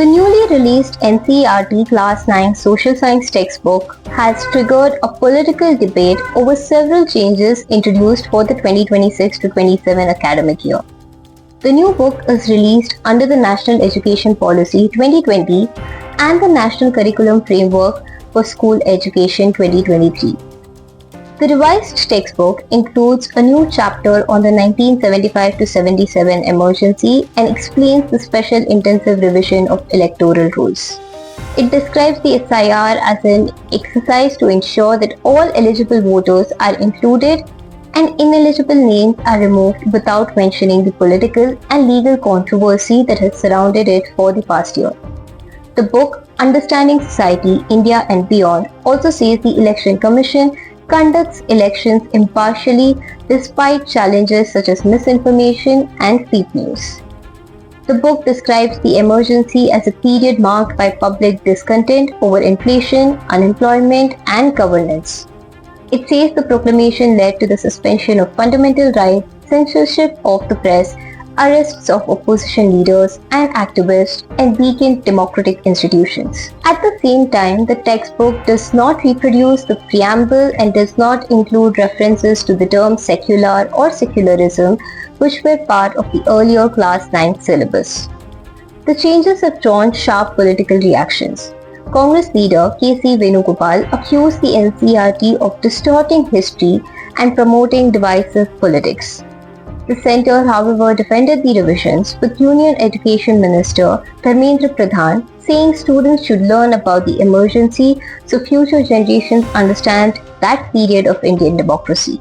The newly released NCERT Class 9 Social Science textbook has triggered a political debate over several changes introduced for the 2026 to 27 academic year. The new book is released under the National Education Policy 2020 and the National Curriculum Framework for School Education 2023. The revised textbook includes a new chapter on the 1975 to 77 emergency and explains the special intensive revision of electoral rules. It describes the SIR as an exercise to ensure that all eligible voters are included and ineligible names are removed without mentioning the political and legal controversy that has surrounded it for the past year. The book, Understanding Society, India and Beyond, also says the Election Commission conducts elections impartially despite challenges such as misinformation and fake news. The book describes the emergency as a period marked by public discontent over inflation, unemployment and governance. It says the proclamation led to the suspension of fundamental rights, censorship of the press, arrests of opposition leaders and activists, and weakened democratic institutions. At the same time, the textbook does not reproduce the preamble and does not include references to the terms secular or secularism, which were part of the earlier Class 9 syllabus. The changes have drawn sharp political reactions. Congress leader K.C. Venugopal accused the NCERT of distorting history and promoting divisive politics. The centre, however, defended the revisions, with Union Education Minister Dharmendra Pradhan saying students should learn about the emergency so future generations understand that period of Indian democracy.